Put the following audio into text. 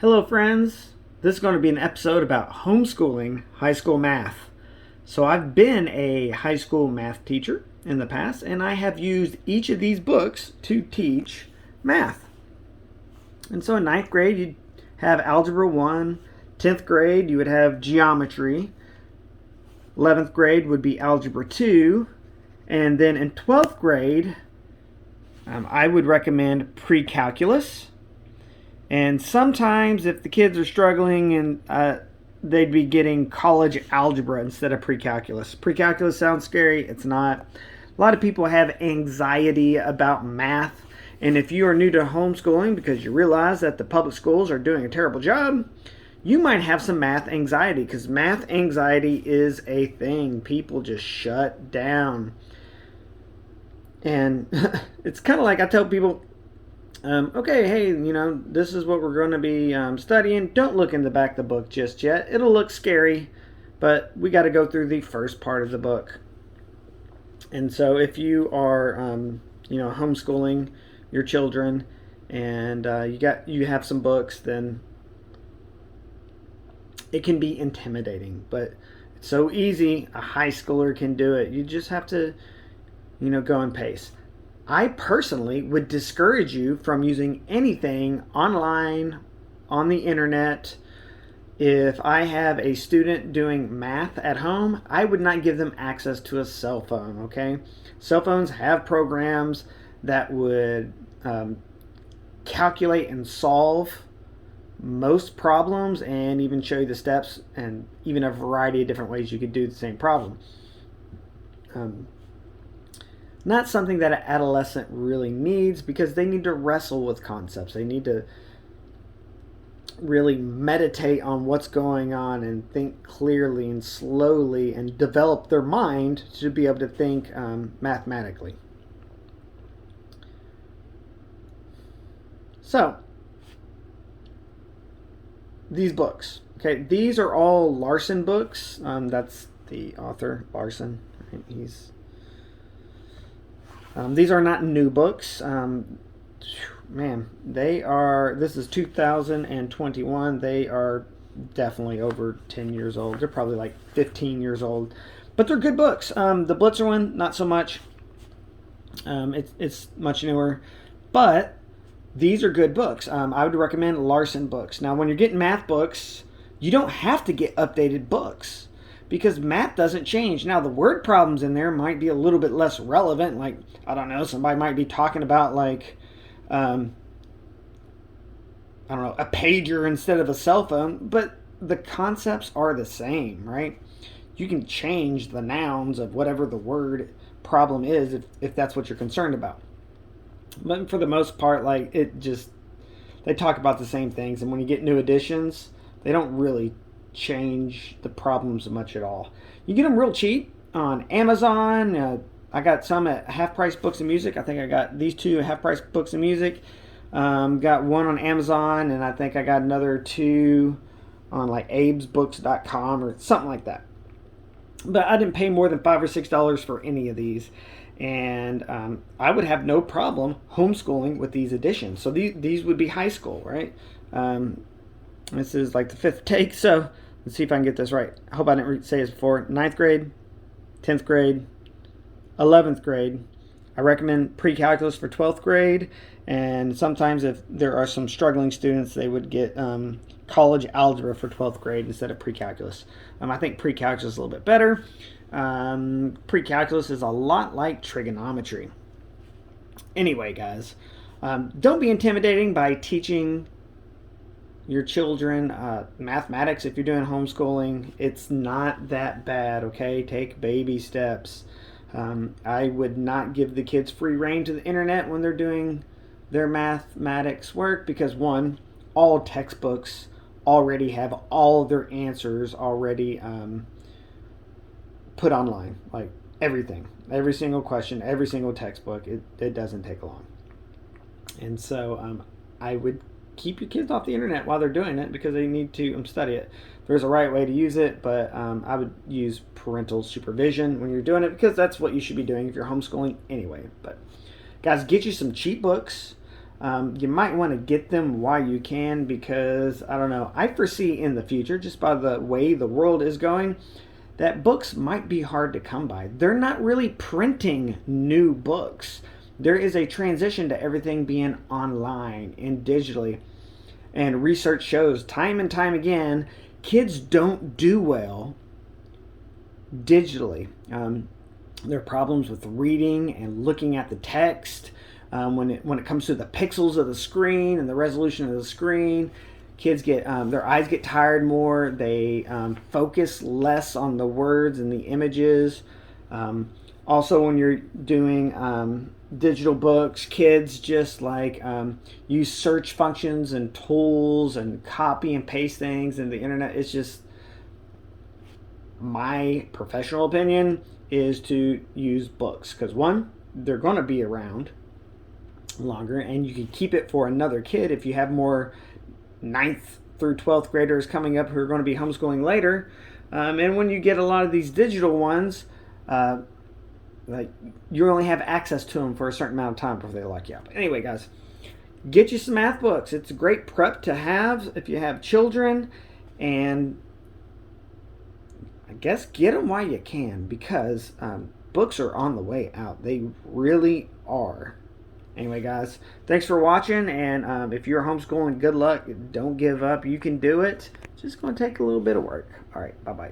Hello, friends. This is going to be an episode about homeschooling high school math. So, I've been a high school math teacher in the past, and I have used each of these books to teach math. And so, in ninth grade, you'd have Algebra 1, 10th grade, you would have Geometry, 11th grade would be Algebra 2, and then in 12th grade, I would recommend Pre-Calculus. And sometimes if the kids are struggling, and they'd be getting college algebra instead of pre-calculus. Pre-calculus sounds scary. It's not. A lot of people have anxiety about math. And if you are new to homeschooling because you realize that the public schools are doing a terrible job, you might have some math anxiety, because math anxiety is a thing. People just shut down. And it's kind of like I tell people, okay, hey, this is what we're going to be studying. Don't look in the back of the book just yet. It'll look scary, but we got to go through the first part of the book. And so if you are, homeschooling your children, and you have some books, then it can be intimidating. But it's so easy. A high schooler can do it. You just have to, go in pace. I personally would discourage you from using anything online, on the internet. If I have a student doing math at home, I would not give them access to a cell phone, okay? Cell phones have programs that would calculate and solve most problems, and even show you the steps, and even a variety of different ways you could do the same problem. Not something that an adolescent really needs, because they need to wrestle with concepts. They need to really meditate on what's going on and think clearly and slowly and develop their mind to be able to think mathematically. So, these books. Okay, these are all Larson books. That's the author, Larson. These are not new books. This is 2021. They are definitely over 10 years old. They're probably like 15 years old. But they're good books. The Blitzer one, not so much. It's much newer. But these are good books. I would recommend Larson books. Now, when you're getting math books, you don't have to get updated books, because math doesn't change. Now, the word problems in there might be a little bit less relevant. Like, I don't know, somebody might be talking about a pager instead of a cell phone, but the concepts are the same, right? You can change the nouns of whatever the word problem is if that's what you're concerned about. But for the most part, they talk about the same things. And when you get new editions, they don't really change the problems much at all. You get them real cheap on Amazon. I got some at Half Price Books and Music. I think I got these two at Half Price Books and Music. Got one on Amazon, and I think I got another two on abesbooks.com or something like that. But I didn't pay more than $5 or $6 for any of these. And I would have no problem homeschooling with these editions. So these would be high school, right? This is like the fifth take, so let's see if I can get this right. I hope I didn't say this before. 9th grade, 10th grade, 11th grade. I recommend pre-calculus for 12th grade, and sometimes if there are some struggling students, they would get college algebra for 12th grade instead of pre-calculus. I think pre-calculus is a little bit better. Pre-calculus is a lot like trigonometry. Anyway, guys, don't be intimidating by teaching your children mathematics. If you're doing homeschooling, it's not that bad, okay? Take baby steps. I would not give the kids free reign to the internet when they're doing their mathematics work, because one, all textbooks already have all of their answers already put online, like everything, every single question, every single textbook. It doesn't take long. And so I would keep your kids off the internet while they're doing it, because they need to study it. There's a right way to use it, but I would use parental supervision when you're doing it, because that's what you should be doing if you're homeschooling anyway. But guys, get you some cheap books. You might want to get them while you can, because I don't know, I foresee in the future, just by the way the world is going, that books might be hard to come by. They're not really printing new books. There is a transition to everything being online and digitally. And research shows time and time again, kids don't do well digitally. There are problems with reading and looking at the text. When it comes to the pixels of the screen and the resolution of the screen, kids get their eyes get tired more. They focus less on the words and the images. Also, when you're doing digital books, kids just like use search functions and tools and copy and paste things, and the internet. It's just, my professional opinion is to use books, because one, they're going to be around longer, and you can keep it for another kid if you have more ninth through 12th graders coming up who are going to be homeschooling later. And when you get a lot of these digital ones, like, you only have access to them for a certain amount of time before they lock you up. Anyway, guys, get you some math books. It's a great prep to have if you have children, and I guess get them while you can, because books are on the way out. They really are. Anyway, guys, thanks for watching, and if you're homeschooling, good luck. Don't give up. You can do it. It's just going to take a little bit of work. All right, bye-bye.